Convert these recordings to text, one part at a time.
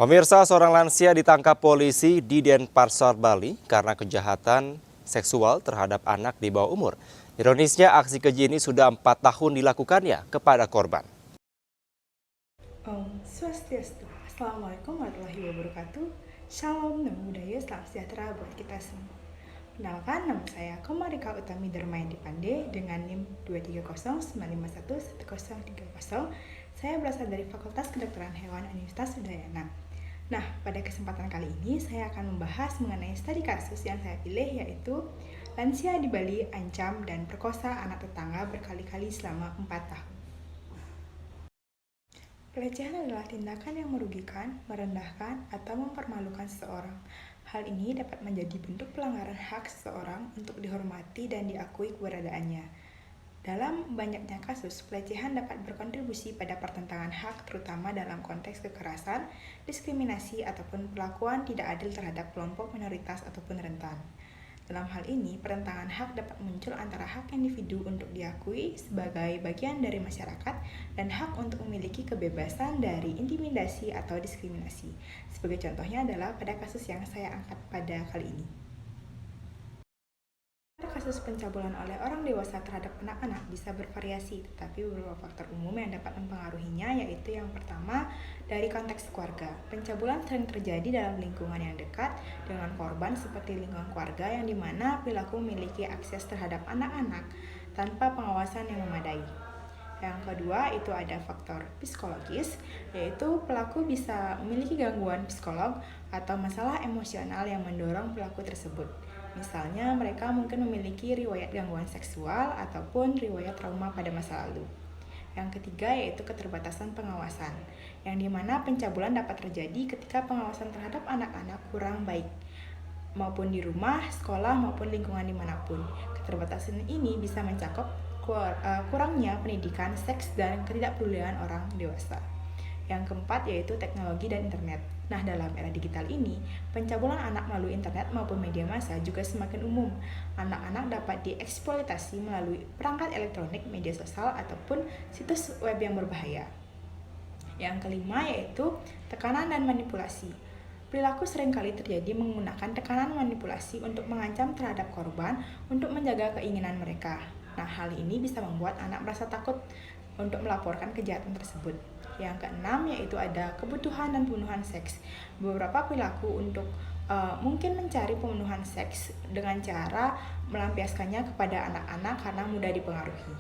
Pemirsa, seorang lansia ditangkap polisi di Denpasar, Bali karena kejahatan seksual terhadap anak di bawah umur. Ironisnya, aksi keji ini sudah 4 tahun dilakukannya kepada korban. Om Swastiastu. Assalamualaikum warahmatullahi wabarakatuh. Shalom, namo buddhaya, salam sejahtera buat kita semua. Kenalkan, nama saya Komarika Utami Darmayadi Pande dengan NIM 23095511030. Saya berasal dari Fakultas Kedokteran Hewan Universitas Udayana. Nah, pada kesempatan kali ini saya akan membahas mengenai studi kasus yang saya pilih, yaitu lansia di Bali ancam dan perkosa anak tetangga berkali-kali selama 4 tahun. Pelecehan adalah tindakan yang merugikan, merendahkan, atau mempermalukan seseorang. Hal ini dapat menjadi bentuk pelanggaran hak seseorang untuk dihormati dan diakui keberadaannya. Dalam banyaknya kasus, pelecehan dapat berkontribusi pada pertentangan hak, terutama dalam konteks kekerasan, diskriminasi, ataupun perlakuan tidak adil terhadap kelompok minoritas ataupun rentan. Dalam hal ini, pertentangan hak dapat muncul antara hak individu untuk diakui sebagai bagian dari masyarakat dan hak untuk memiliki kebebasan dari intimidasi atau diskriminasi. Sebagai contohnya adalah pada kasus yang saya angkat pada kali ini. Kasus pencabulan oleh orang dewasa terhadap anak-anak bisa bervariasi, tetapi beberapa faktor umum yang dapat mempengaruhinya yaitu yang pertama, dari konteks keluarga. Pencabulan sering terjadi dalam lingkungan yang dekat dengan korban seperti lingkungan keluarga yang dimana perilaku memiliki akses terhadap anak-anak tanpa pengawasan yang memadai. Yang kedua, itu ada faktor psikologis, yaitu pelaku bisa memiliki gangguan psikolog atau masalah emosional yang mendorong pelaku tersebut. Misalnya, mereka mungkin memiliki riwayat gangguan seksual ataupun riwayat trauma pada masa lalu. Yang ketiga, yaitu keterbatasan pengawasan, yang dimana pencabulan dapat terjadi ketika pengawasan terhadap anak-anak kurang baik, maupun di rumah, sekolah, maupun lingkungan dimanapun. Keterbatasan ini bisa mencakup kurangnya pendidikan seks dan ketidakpedulian orang dewasa. Yang keempat, yaitu teknologi dan internet. Nah, dalam era digital ini, pencabulan anak melalui internet maupun media massa juga semakin umum. Anak-anak dapat dieksploitasi melalui perangkat elektronik, media sosial, ataupun situs web yang berbahaya. Yang kelima, yaitu tekanan dan manipulasi. Perilaku seringkali terjadi menggunakan tekanan manipulasi untuk mengancam terhadap korban untuk menjaga keinginan mereka. Nah, hal ini bisa membuat anak merasa takut untuk melaporkan kejahatan tersebut. Yang keenam, yaitu ada kebutuhan dan pemenuhan seks. Beberapa perilaku untuk mungkin mencari pemenuhan seks dengan cara melampiaskannya kepada anak-anak karena mudah dipengaruhi.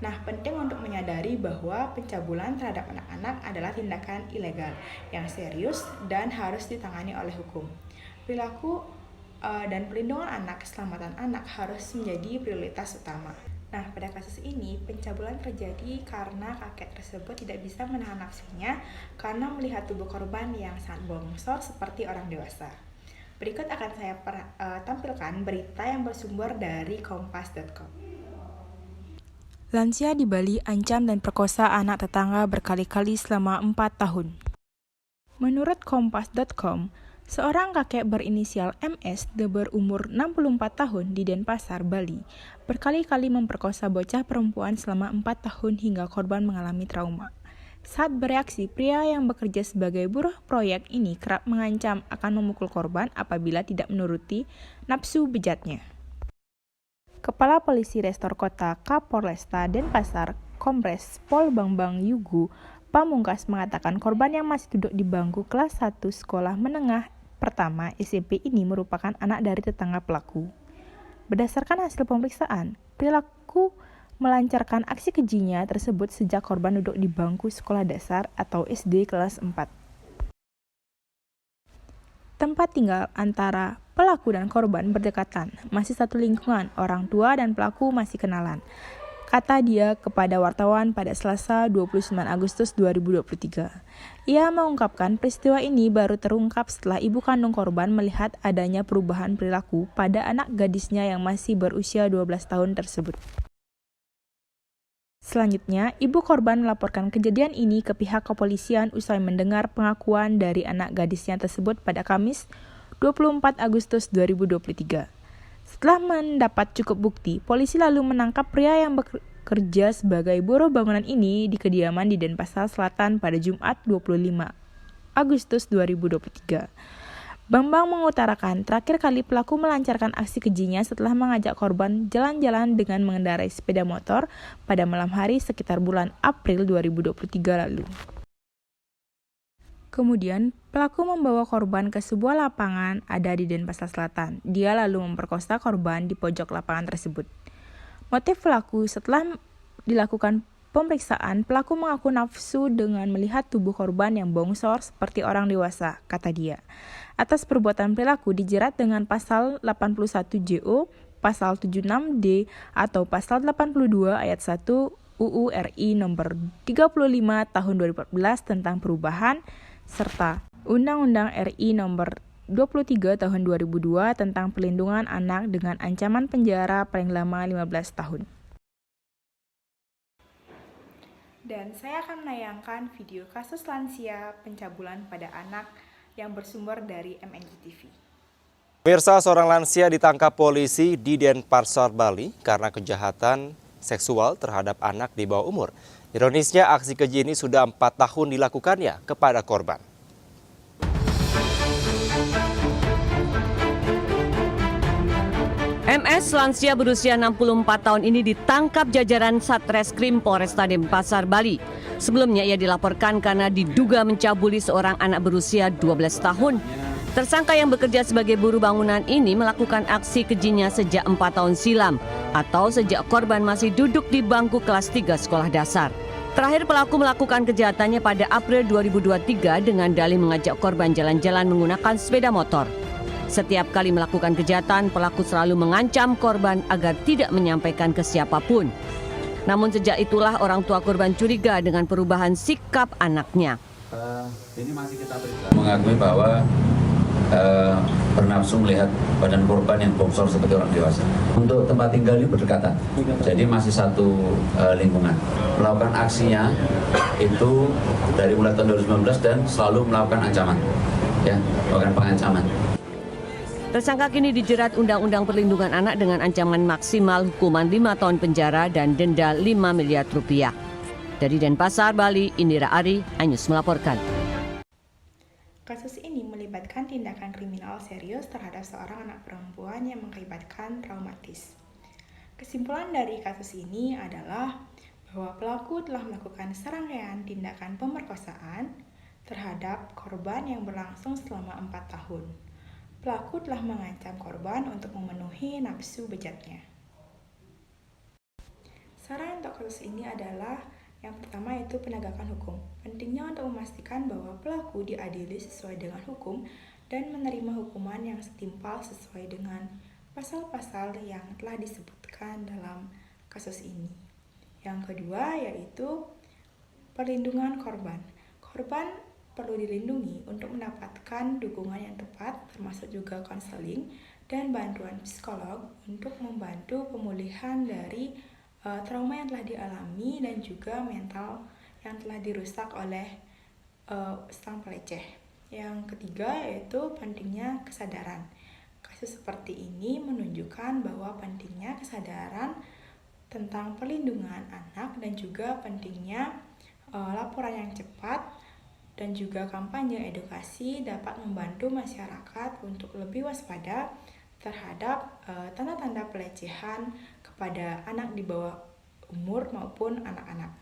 Nah, penting untuk menyadari bahwa pencabulan terhadap anak-anak adalah tindakan ilegal yang serius dan harus ditangani oleh hukum. Perilaku dan perlindungan anak, keselamatan anak harus menjadi prioritas utama. Nah, pada kasus ini, pencabulan terjadi karena kakek tersebut tidak bisa menahan nafsunya karena melihat tubuh korban yang sangat bongsor seperti orang dewasa. Berikut akan saya tampilkan berita yang bersumber dari kompas.com. Lansia di Bali ancam dan perkosa anak tetangga berkali-kali selama 4 tahun. Menurut kompas.com, seorang kakek berinisial MS berumur 64 tahun di Denpasar, Bali, berkali-kali memperkosa bocah perempuan selama 4 tahun hingga korban mengalami trauma. Saat bereaksi, pria yang bekerja sebagai buruh proyek ini kerap mengancam akan memukul korban apabila tidak menuruti nafsu bejatnya. Kepala Polisi Restor Kota Kapolresta Denpasar, Kombes Pol Bambang Yugu Pamungkas mengatakan korban yang masih duduk di bangku kelas 1 sekolah menengah pertama SMP ini merupakan anak dari tetangga pelaku. Berdasarkan hasil pemeriksaan, perilaku melancarkan aksi kejinya tersebut sejak korban duduk di bangku sekolah dasar atau SD kelas 4. Tempat tinggal antara pelaku dan korban berdekatan, masih satu lingkungan, orang tua dan pelaku masih kenalan, kata dia kepada wartawan pada Selasa 29 Agustus 2023. Ia mengungkapkan peristiwa ini baru terungkap setelah ibu kandung korban melihat adanya perubahan perilaku pada anak gadisnya yang masih berusia 12 tahun tersebut. Selanjutnya, ibu korban melaporkan kejadian ini ke pihak kepolisian usai mendengar pengakuan dari anak gadisnya tersebut pada Kamis 24 Agustus 2023. Setelah mendapat cukup bukti, polisi lalu menangkap pria yang bekerja sebagai buruh bangunan ini di kediaman di Denpasar Selatan pada Jumat 25 Agustus 2023. Bambang mengutarakan terakhir kali pelaku melancarkan aksi kejinya setelah mengajak korban jalan-jalan dengan mengendarai sepeda motor pada malam hari sekitar bulan April 2023 lalu. Kemudian, pelaku membawa korban ke sebuah lapangan ada di Denpasar Selatan. Dia lalu memperkosa korban di pojok lapangan tersebut. Motif pelaku setelah dilakukan pemeriksaan, pelaku mengaku nafsu dengan melihat tubuh korban yang bongsor seperti orang dewasa, kata dia. Atas perbuatan pelaku dijerat dengan pasal 81 JO, pasal 76D, atau pasal 82 ayat 1 UU RI nomor 35 tahun 2014 tentang perubahan, serta Undang-Undang RI nomor 23 tahun 2002 tentang perlindungan anak dengan ancaman penjara paling lama 15 tahun. Dan saya akan menayangkan video kasus lansia pencabulan pada anak yang bersumber dari MNJ-TV. Pemirsa, seorang lansia ditangkap polisi di Denpasar, Bali karena kejahatan seksual terhadap anak di bawah umur. Ironisnya, aksi keji ini sudah 4 tahun dilakukannya kepada korban. MS lansia berusia 64 tahun ini ditangkap jajaran Satreskrim Polresta Denpasar, Bali. Sebelumnya ia dilaporkan karena diduga mencabuli seorang anak berusia 12 tahun. Tersangka yang bekerja sebagai buruh bangunan ini melakukan aksi kejinya sejak 4 tahun silam atau sejak korban masih duduk di bangku kelas 3 sekolah dasar. Terakhir pelaku melakukan kejahatannya pada April 2023 dengan dalih mengajak korban jalan-jalan menggunakan sepeda motor. Setiap kali melakukan kejahatan, pelaku selalu mengancam korban agar tidak menyampaikan ke siapapun. Namun sejak itulah orang tua korban curiga dengan perubahan sikap anaknya. Ini masih kita mengakui bahwa bernafsu melihat badan korban yang bongsor seperti orang dewasa. Untuk tempat tinggal ini berdekatan, jadi masih satu lingkungan. Melakukan aksinya itu dari mulai tahun 2019 dan selalu melakukan ancaman, ya, melakukan pengancaman. Tersangka kini dijerat Undang-Undang Perlindungan Anak dengan ancaman maksimal hukuman 5 tahun penjara dan denda 5 miliar rupiah. Dari Denpasar, Bali, Indira Ari, iNews melaporkan. Kasus ini melibatkan tindakan kriminal serius terhadap seorang anak perempuan yang mengakibatkan traumatis. Kesimpulan dari kasus ini adalah bahwa pelaku telah melakukan serangkaian tindakan pemerkosaan terhadap korban yang berlangsung selama 4 tahun. Pelaku telah mengancam korban untuk memenuhi nafsu bejatnya. Saran untuk kasus ini adalah yang pertama yaitu penegakan hukum. Pentingnya untuk memastikan bahwa pelaku diadili sesuai dengan hukum dan menerima hukuman yang setimpal sesuai dengan pasal-pasal yang telah disebutkan dalam kasus ini. Yang kedua yaitu perlindungan korban. Korban perlu dilindungi untuk mendapatkan dukungan yang tepat, termasuk juga konseling dan bantuan psikolog untuk membantu pemulihan dari trauma yang telah dialami dan juga mental yang telah dirusak oleh sang peleceh. Yang ketiga yaitu pentingnya kesadaran. Kasus seperti ini menunjukkan bahwa pentingnya kesadaran tentang perlindungan anak dan juga pentingnya laporan yang cepat dan juga kampanye edukasi dapat membantu masyarakat untuk lebih waspada terhadap tanda-tanda pelecehan kepada anak di bawah umur maupun anak-anak.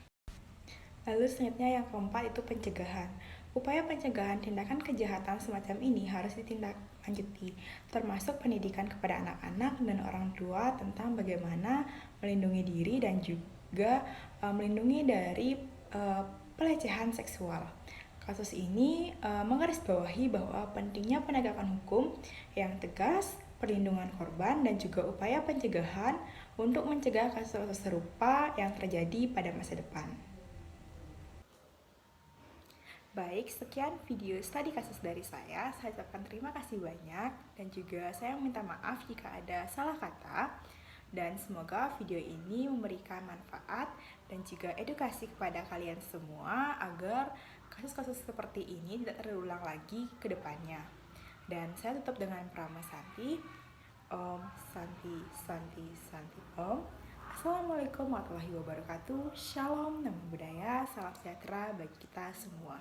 Lalu selanjutnya yang keempat itu pencegahan. Upaya pencegahan tindakan kejahatan semacam ini harus ditindaklanjuti, termasuk pendidikan kepada anak-anak dan orang tua tentang bagaimana melindungi diri dan juga melindungi dari pelecehan seksual. Kasus ini menggarisbawahi bahwa pentingnya penegakan hukum yang tegas, perlindungan korban, dan juga upaya pencegahan untuk mencegah kasus-kasus serupa yang terjadi pada masa depan. Baik, sekian video studi kasus dari saya. Saya ucapkan terima kasih banyak dan juga saya minta maaf jika ada salah kata. Dan semoga video ini memberikan manfaat dan juga edukasi kepada kalian semua agar kasus-kasus seperti ini tidak terulang lagi ke depannya. Dan saya tutup dengan Prama Santi. Om Santi Santi Santi Om. Assalamualaikum warahmatullahi wabarakatuh. Shalom, namo buddhaya, salam sejahtera bagi kita semua.